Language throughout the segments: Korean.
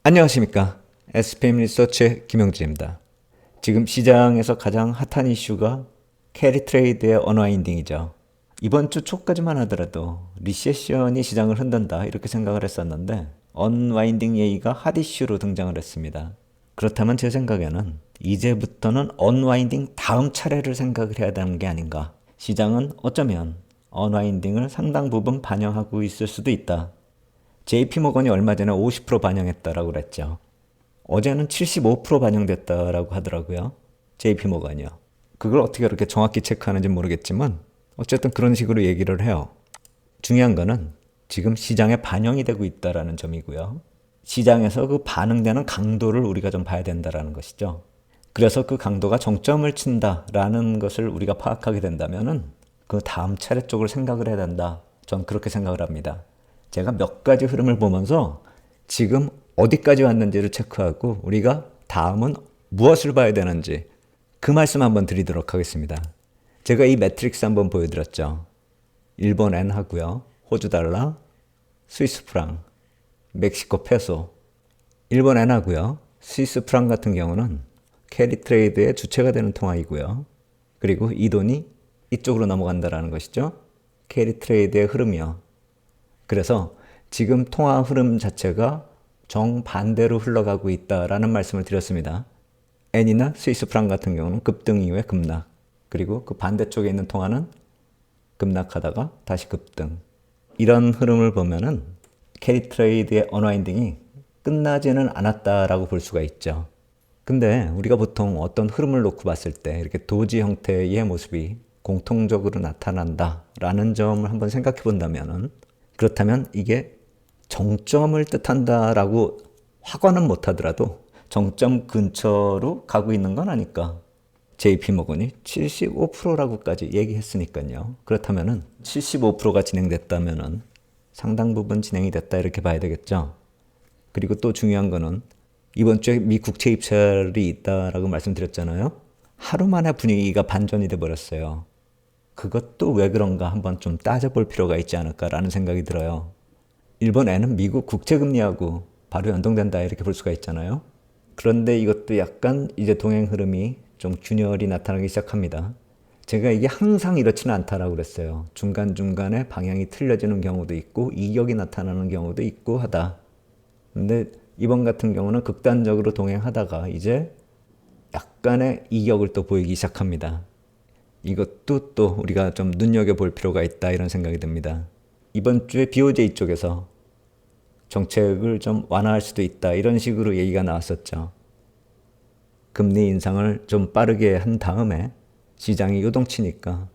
안녕하십니까. SPM 리서치의 김영진입니다. 지금 시장에서 가장 핫한 이슈가 캐리 트레이드의 언와인딩이죠. 이번 주 초까지만 하더라도 리세션이 시장을 흔든다 이렇게 생각을 했었는데 언와인딩 얘기가 핫 이슈로 등장을 했습니다. 그렇다면 제 생각에는 이제부터는 언와인딩 다음 차례를 생각을 해야 되는 게 아닌가. 시장은 어쩌면 언와인딩을 상당 부분 반영하고 있을 수도 있다. JP모건이 얼마 전에 50% 반영했다라고 그랬죠. 어제는 75% 반영됐다라고 하더라고요. JP모건이요. 그걸 어떻게 그렇게 정확히 체크하는지 모르겠지만 어쨌든 그런 식으로 얘기를 해요. 중요한 거는 지금 시장에 반영이 되고 있다라는 점이고요. 시장에서 그 반응되는 강도를 우리가 좀 봐야 된다라는 것이죠. 그래서 그 강도가 정점을 친다라는 것을 우리가 파악하게 된다면은 그 다음 차례 쪽을 생각을 해야 된다. 전 그렇게 생각을 합니다. 제가 몇 가지 흐름을 보면서 지금 어디까지 왔는지를 체크하고 우리가 다음은 무엇을 봐야 되는지 그 말씀 한번 드리도록 하겠습니다. 제가 이 매트릭스 한번 보여드렸죠. 일본 엔 하고요. 호주 달러, 스위스 프랑, 멕시코 페소. 일본 엔 하고요. 스위스 프랑 같은 경우는 캐리 트레이드의 주체가 되는 통화이고요. 그리고 이 돈이 이쪽으로 넘어간다라는 것이죠. 캐리 트레이드의 흐름이요. 그래서 지금 통화 흐름 자체가 정반대로 흘러가고 있다라는 말씀을 드렸습니다. 엔이나 스위스 프랑 같은 경우는 급등 이후에 급락, 그리고 그 반대쪽에 있는 통화는 급락하다가 다시 급등. 이런 흐름을 보면은 캐리 트레이드의 언와인딩이 끝나지는 않았다라고 볼 수가 있죠. 근데 우리가 보통 어떤 흐름을 놓고 봤을 때 이렇게 도지 형태의 모습이 공통적으로 나타난다라는 점을 한번 생각해 본다면은 그렇다면 이게 정점을 뜻한다라고 확언은 못하더라도 정점 근처로 가고 있는 건 아닐까. JP모건이 75%라고까지 얘기했으니까요. 그렇다면은 75%가 진행됐다면은 상당 부분 진행이 됐다 이렇게 봐야 되겠죠. 그리고 또 중요한 거는 이번 주에 미 국채 입찰이 있다라고 말씀드렸잖아요. 하루 만에 분위기가 반전이 돼 버렸어요. 그것도 왜 그런가 한번 좀 따져볼 필요가 있지 않을까라는 생각이 들어요. 일본에는 미국 국채금리하고 바로 연동된다 이렇게 볼 수가 있잖아요. 그런데 이것도 약간 이제 동행 흐름이 좀 균열이 나타나기 시작합니다. 제가 이게 항상 이렇지는 않다라고 그랬어요. 중간중간에 방향이 틀려지는 경우도 있고 이격이 나타나는 경우도 있고 하다. 근데 이번 같은 경우는 극단적으로 동행하다가 이제 약간의 이격을 또 보이기 시작합니다. 이것도 또 우리가 좀 눈여겨볼 필요가 있다 이런 생각이 듭니다. 이번 주에 BOJ 쪽에서 정책을 좀 완화할 수도 있다 이런 식으로 얘기가 나왔었죠. 금리 인상을 좀 빠르게 한 다음에 시장이 요동치니까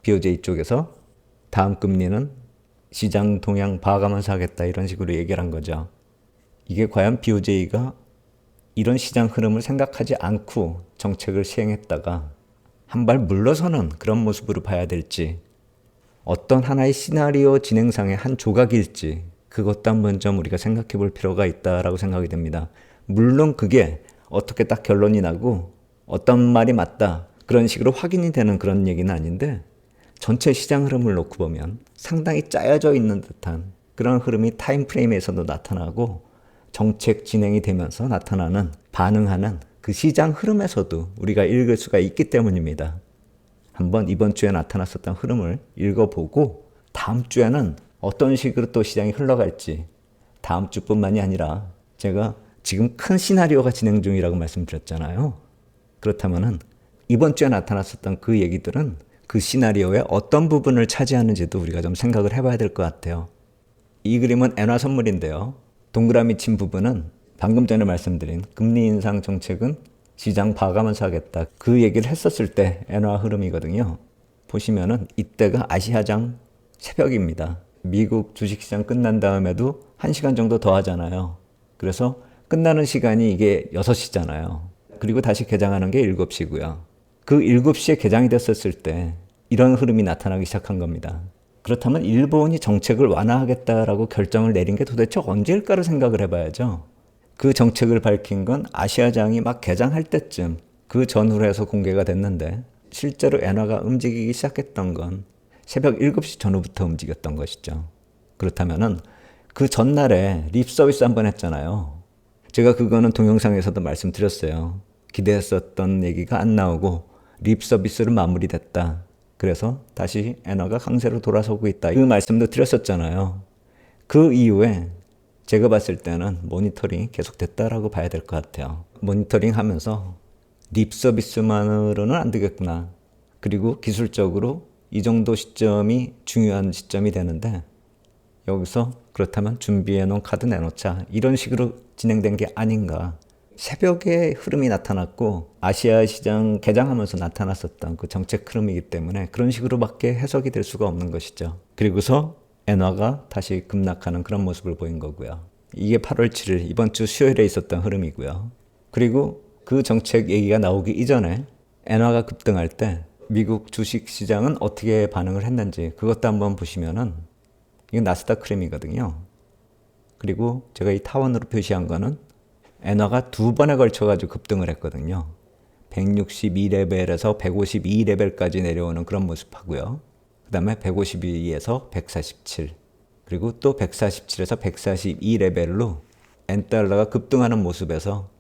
BOJ 쪽에서 다음 금리는 시장 동향 봐가면서 하겠다 이런 식으로 얘기를 한 거죠. 이게 과연 BOJ가 이런 시장 흐름을 생각하지 않고 정책을 시행했다가 한 발 물러서는 그런 모습으로 봐야 될지 어떤 하나의 시나리오 진행상의 한 조각일지 그것도 한번 좀 우리가 생각해 볼 필요가 있다라고 생각이 됩니다. 물론 그게 어떻게 딱 결론이 나고 어떤 말이 맞다 그런 식으로 확인이 되는 그런 얘기는 아닌데 전체 시장 흐름을 놓고 보면 상당히 짜여져 있는 듯한 그런 흐름이 타임프레임에서도 나타나고 정책 진행이 되면서 나타나는 반응하는 그 시장 흐름에서도 우리가 읽을 수가 있기 때문입니다. 한번 이번 주에 나타났었던 흐름을 읽어보고 다음 주에는 어떤 식으로 또 시장이 흘러갈지 다음 주뿐만이 아니라 제가 지금 큰 시나리오가 진행 중이라고 말씀드렸잖아요. 그렇다면은 이번 주에 나타났었던 그 얘기들은 그 시나리오의 어떤 부분을 차지하는지도 우리가 좀 생각을 해봐야 될 것 같아요. 이 그림은 엔화 선물인데요. 동그라미 친 부분은 방금 전에 말씀드린 금리 인상 정책은 시장 봐가면서 하겠다. 그 얘기를 했었을 때 엔화 흐름이거든요. 보시면은 이때가 아시아장 새벽입니다. 미국 주식시장 끝난 다음에도 1시간 정도 더 하잖아요. 그래서 끝나는 시간이 이게 6시잖아요. 그리고 다시 개장하는 게 7시고요. 그 7시에 개장이 됐었을 때 이런 흐름이 나타나기 시작한 겁니다. 그렇다면 일본이 정책을 완화하겠다라고 결정을 내린 게 도대체 언제일까를 생각을 해봐야죠. 그 정책을 밝힌 건 아시아장이 막 개장할 때쯤 그 전후로 해서 공개가 됐는데 실제로 엔화가 움직이기 시작했던 건 새벽 7시 전후부터 움직였던 것이죠. 그렇다면은 그 전날에 립 서비스 한번 했잖아요. 제가 그거는 동영상에서도 말씀드렸어요. 기대했었던 얘기가 안 나오고 립 서비스로 마무리됐다. 그래서 다시 엔화가 강세로 돌아서고 있다. 그 말씀도 드렸었잖아요. 그 이후에 제가 봤을 때는 모니터링이 계속됐다라고 봐야 될 것 같아요. 모니터링 하면서 립 서비스만으로는 안 되겠구나. 그리고 기술적으로 이 정도 시점이 중요한 시점이 되는데 여기서 그렇다면 준비해 놓은 카드 내놓자. 이런 식으로 진행된 게 아닌가. 새벽에 흐름이 나타났고 아시아 시장 개장하면서 나타났었던 그 정책 흐름이기 때문에 그런 식으로밖에 해석이 될 수가 없는 것이죠. 그리고서 엔화가 다시 급락하는 그런 모습을 보인 거고요. 이게 8월 7일 이번 주 수요일에 있었던 흐름이고요. 그리고 그 정책 얘기가 나오기 이전에 엔화가 급등할 때 미국 주식 시장은 어떻게 반응을 했는지 그것도 한번 보시면은 이건 나스닥 흐름이거든요. 그리고 제가 이 타원으로 표시한 거는 엔화가 두 번에 걸쳐가지고 급등을 했거든요. 162레벨에서 152레벨까지 내려오는 그런 모습하고요. 그 다음에 152에서 147 그리고 또 147에서 142레벨로 엔달러가 급등하는 모습에서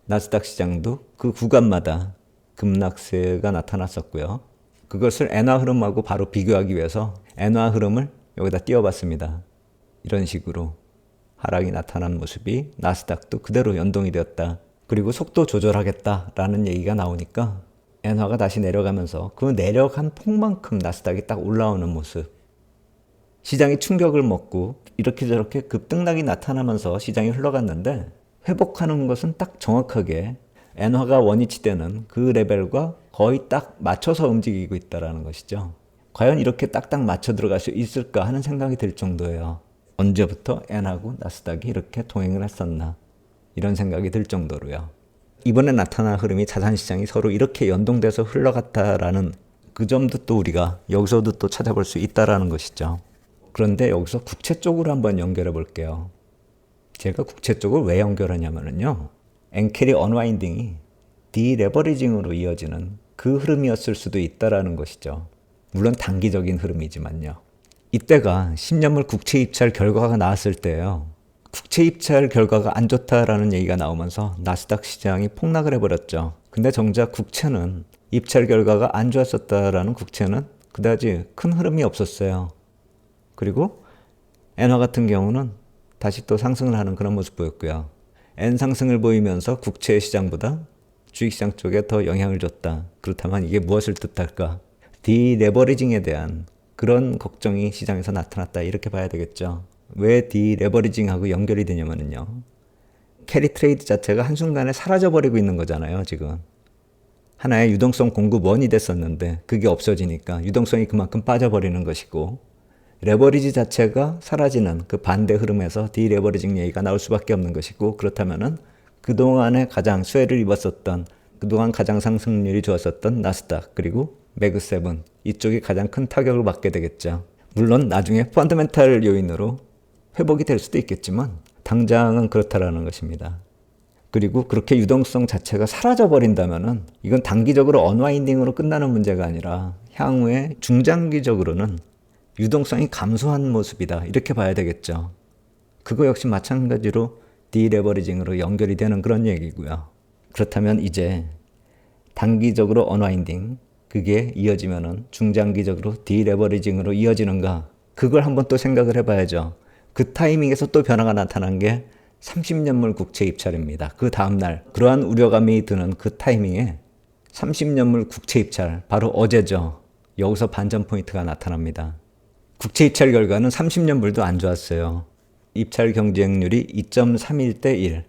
나스닥 시장도 그 구간마다 급락세가 나타났었고요. 그것을 엔화 흐름하고 바로 비교하기 위해서 엔화 흐름을 여기다 띄워봤습니다. 이런 식으로 하락이 나타난 모습이 나스닥도 그대로 연동이 되었다. 그리고 속도 조절하겠다라는 얘기가 나오니까 엔화가 다시 내려가면서 그 내려간 폭만큼 나스닥이 딱 올라오는 모습. 시장이 충격을 먹고 이렇게 저렇게 급등락이 나타나면서 시장이 흘러갔는데 회복하는 것은 딱 정확하게 엔화가 원위치되는 그 레벨과 거의 딱 맞춰서 움직이고 있다는 것이죠. 과연 이렇게 딱딱 맞춰 들어갈 수 있을까 하는 생각이 들 정도예요. 언제부터 엔하고 나스닥이 이렇게 동행을 했었나 이런 생각이 들 정도로요. 이번에 나타난 흐름이 자산시장이 서로 이렇게 연동돼서 흘러갔다라는 그 점도 또 우리가 여기서도 또 찾아볼 수 있다라는 것이죠. 그런데 여기서 국채 쪽으로 한번 연결해 볼게요. 제가 국채 쪽을 왜 연결하냐면요. 엔캐리 언와인딩이 디레버리징으로 이어지는 그 흐름이었을 수도 있다라는 것이죠. 물론 단기적인 흐름이지만요. 이때가 10년물 국채 입찰 결과가 나왔을 때예요. 국채 입찰 결과가 안 좋다라는 얘기가 나오면서 나스닥 시장이 폭락을 해버렸죠. 근데 정작 국채는 입찰 결과가 안 좋았었다라는 국채는 그다지 큰 흐름이 없었어요. 그리고 엔화 같은 경우는 다시 또 상승을 하는 그런 모습 보였고요. 엔 상승을 보이면서 국채 시장보다 주식시장 쪽에 더 영향을 줬다. 그렇다면 이게 무엇을 뜻할까? 디레버리징에 대한 그런 걱정이 시장에서 나타났다. 이렇게 봐야 되겠죠. 왜 디레버리징하고 연결이 되냐면요. 캐리 트레이드 자체가 한순간에 사라져버리고 있는 거잖아요. 지금. 하나의 유동성 공급원이 됐었는데 그게 없어지니까 유동성이 그만큼 빠져버리는 것이고 레버리지 자체가 사라지는 그 반대 흐름에서 디레버리징 얘기가 나올 수밖에 없는 것이고 그렇다면은 그동안에 가장 수혜를 입었었던 그동안 가장 상승률이 좋았었던 나스닥 그리고 매그7 이쪽이 가장 큰 타격을 받게 되겠죠. 물론 나중에 펀더멘탈 요인으로 회복이 될 수도 있겠지만 당장은 그렇다라는 것입니다. 그리고 그렇게 유동성 자체가 사라져버린다면은 이건 단기적으로 언와인딩으로 끝나는 문제가 아니라 향후에 중장기적으로는 유동성이 감소한 모습이다. 이렇게 봐야 되겠죠. 그거 역시 마찬가지로 디레버리징으로 연결이 되는 그런 얘기고요. 그렇다면 이제 단기적으로 언와인딩 그게 이어지면은 중장기적으로 디레버리징으로 이어지는가? 그걸 한번 또 생각을 해봐야죠. 그 타이밍에서 또 변화가 나타난 게 30년물 국채 입찰입니다. 그 다음날 그러한 우려감이 드는 그 타이밍에 30년물 국채 입찰 바로 어제죠. 여기서 반전 포인트가 나타납니다. 국채 입찰 결과는 30년물도 안 좋았어요. 입찰 경쟁률이 2.31대 1,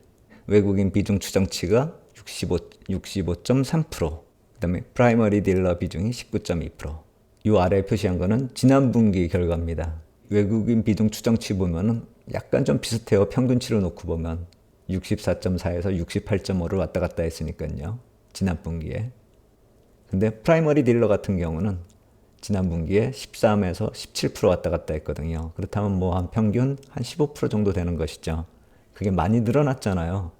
외국인 비중 추정치가 65.3%, 그 다음에 프라이머리 딜러 비중이 19.2%. 이 아래에 표시한 거는 지난 분기 결과입니다. 외국인 비중 추정치 보면은 약간 좀 비슷해요. 평균치로 놓고 보면 64.4에서 68.5를 왔다 갔다 했으니까요. 지난 분기에. 근데 프라이머리 딜러 같은 경우는 지난 분기에 13에서 17% 왔다 갔다 했거든요. 그렇다면 뭐 한 평균 한 15% 정도 되는 것이죠. 그게 많이 늘어났잖아요.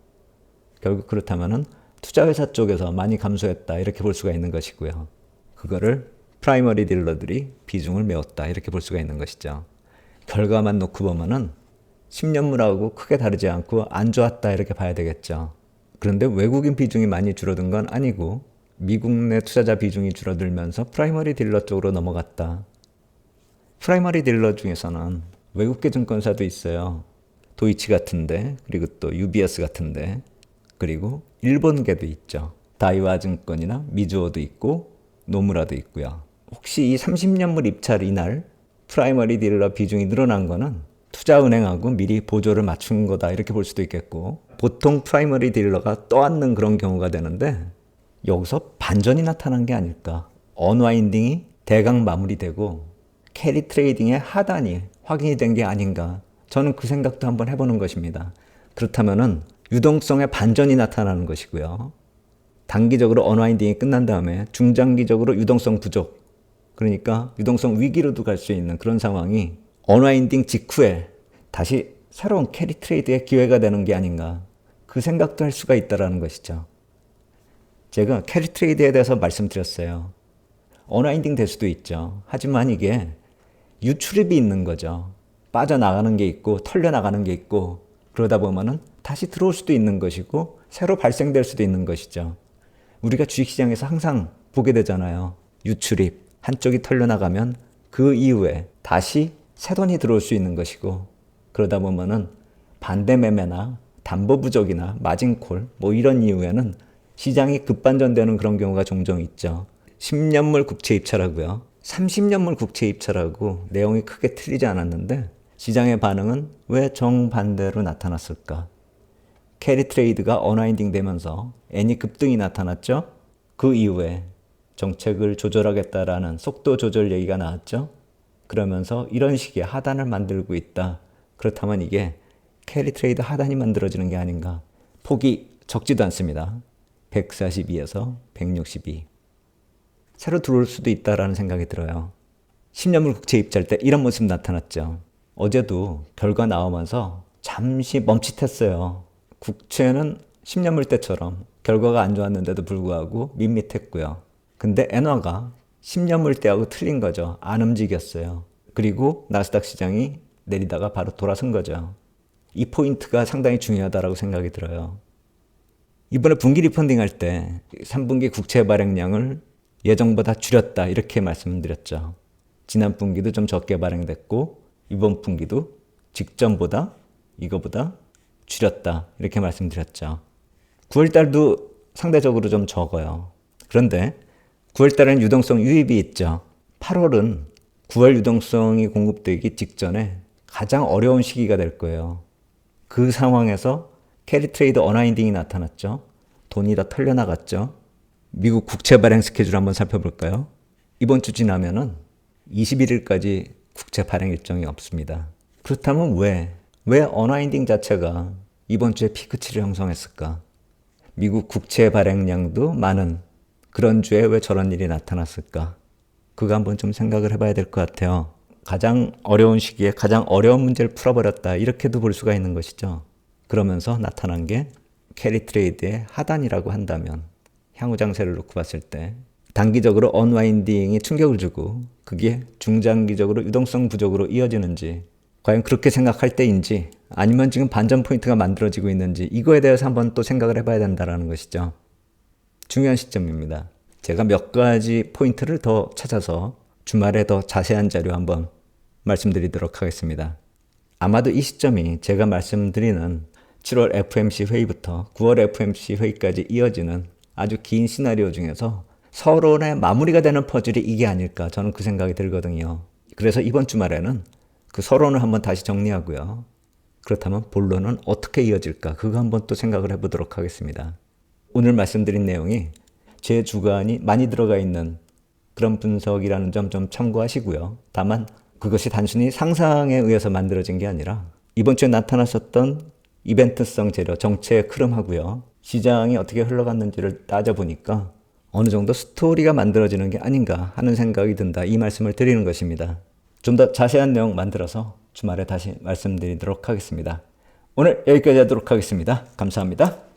결국 그렇다면은 투자회사 쪽에서 많이 감소했다. 이렇게 볼 수가 있는 것이고요. 그거를 프라이머리 딜러들이 비중을 메웠다. 이렇게 볼 수가 있는 것이죠. 결과만 놓고 보면은 10년물하고 크게 다르지 않고 안 좋았다 이렇게 봐야 되겠죠. 그런데 외국인 비중이 많이 줄어든 건 아니고 미국 내 투자자 비중이 줄어들면서 프라이머리 딜러 쪽으로 넘어갔다. 프라이머리 딜러 중에서는 외국계 증권사도 있어요. 도이치 같은데, 그리고 또 UBS 같은데, 그리고 일본계도 있죠. 다이와 증권이나 미즈호도 있고 노무라도 있고요. 혹시 이 30년물 입찰 이날 프라이머리 딜러 비중이 늘어난 거는 투자은행하고 미리 보조를 맞춘 거다 이렇게 볼 수도 있겠고, 보통 프라이머리 딜러가 떠안는 그런 경우가 되는데 여기서 반전이 나타난 게 아닐까. 언와인딩이 대강 마무리되고 캐리 트레이딩의 하단이 확인이 된 게 아닌가. 저는 그 생각도 한번 해보는 것입니다. 그렇다면은 유동성의 반전이 나타나는 것이고요. 단기적으로 언와인딩이 끝난 다음에 중장기적으로 유동성 부족, 그러니까 유동성 위기로도 갈 수 있는 그런 상황이 언와인딩 직후에 다시 새로운 캐리 트레이드의 기회가 되는 게 아닌가. 그 생각도 할 수가 있다는 것이죠. 제가 캐리 트레이드에 대해서 말씀드렸어요. 언와인딩 될 수도 있죠. 하지만 이게 유출입이 있는 거죠. 빠져나가는 게 있고 털려나가는 게 있고, 그러다 보면은 다시 들어올 수도 있는 것이고 새로 발생될 수도 있는 것이죠. 우리가 주식시장에서 항상 보게 되잖아요. 유출입, 한쪽이 털려나가면 그 이후에 다시 새 돈이 들어올 수 있는 것이고, 그러다 보면은 반대 매매나 담보 부족이나 마진콜 뭐 이런 이유에는 시장이 급반전되는 그런 경우가 종종 있죠. 10년물 국채 입찰하고요, 30년물 국채 입찰하고 내용이 크게 틀리지 않았는데 시장의 반응은 왜 정반대로 나타났을까? 캐리 트레이드가 언와인딩 되면서 애니 급등이 나타났죠. 그 이후에 정책을 조절하겠다라는 속도 조절 얘기가 나왔죠. 그러면서 이런 식의 하단을 만들고 있다. 그렇다면 이게 캐리 트레이드 하단이 만들어지는 게 아닌가. 폭이 적지도 않습니다. 142에서 162. 새로 들어올 수도 있다라는 생각이 들어요. 10년물 국채 입찰 때 이런 모습 나타났죠. 어제도 결과 나오면서 잠시 멈칫했어요. 국채는 10년물 때처럼 결과가 안 좋았는데도 불구하고 밋밋했고요. 근데 엔화가 10년물 때하고 틀린 거죠. 안 움직였어요. 그리고 나스닥 시장이 내리다가 바로 돌아선 거죠. 이 포인트가 상당히 중요하다고 생각이 들어요. 이번에 분기 리펀딩 할 때 3분기 국채 발행량을 예정보다 줄였다 이렇게 말씀드렸죠. 지난 분기도 좀 적게 발행됐고 이번 분기도 직전보다 이거보다 줄였다 이렇게 말씀드렸죠. 9월달도 상대적으로 좀 적어요. 그런데 9월달에는 유동성 유입이 있죠. 8월은 9월 유동성이 공급되기 직전에 가장 어려운 시기가 될 거예요. 그 상황에서 캐리 트레이드 언와인딩이 나타났죠. 돈이 다 털려나갔죠. 미국 국채 발행 스케줄 한번 살펴볼까요? 이번 주 지나면은 21일까지 국채 발행 일정이 없습니다. 그렇다면 왜 언와인딩 자체가 이번 주에 피크치를 형성했을까? 미국 국채 발행량도 많은 그런 주에 왜 저런 일이 나타났을까? 그거 한번 좀 생각을 해봐야 될 것 같아요. 가장 어려운 시기에 가장 어려운 문제를 풀어버렸다 이렇게도 볼 수가 있는 것이죠. 그러면서 나타난 게 캐리 트레이드의 하단이라고 한다면 향후 장세를 놓고 봤을 때 단기적으로 언와인딩이 충격을 주고 그게 중장기적으로 유동성 부족으로 이어지는지, 과연 그렇게 생각할 때인지 아니면 지금 반전 포인트가 만들어지고 있는지, 이거에 대해서 한번 또 생각을 해봐야 된다는 것이죠. 중요한 시점입니다. 제가 몇 가지 포인트를 더 찾아서 주말에 더 자세한 자료 한번 말씀드리도록 하겠습니다. 아마도 이 시점이 제가 말씀드리는 7월 FMC 회의부터 9월 FMC 회의까지 이어지는 아주 긴 시나리오 중에서 서론의 마무리가 되는 퍼즐이 이게 아닐까, 저는 그 생각이 들거든요. 그래서 이번 주말에는 그 서론을 한번 다시 정리하고요. 그렇다면 본론은 어떻게 이어질까, 그거 한번 또 생각을 해보도록 하겠습니다. 오늘 말씀드린 내용이 제 주관이 많이 들어가 있는 그런 분석이라는 점 좀 참고하시고요. 다만 그것이 단순히 상상에 의해서 만들어진 게 아니라 이번 주에 나타났었던 이벤트성 재료, 정체의 흐름하고요. 시장이 어떻게 흘러갔는지를 따져보니까 어느 정도 스토리가 만들어지는 게 아닌가 하는 생각이 든다. 이 말씀을 드리는 것입니다. 좀 더 자세한 내용 만들어서 주말에 다시 말씀드리도록 하겠습니다. 오늘 여기까지 하도록 하겠습니다. 감사합니다.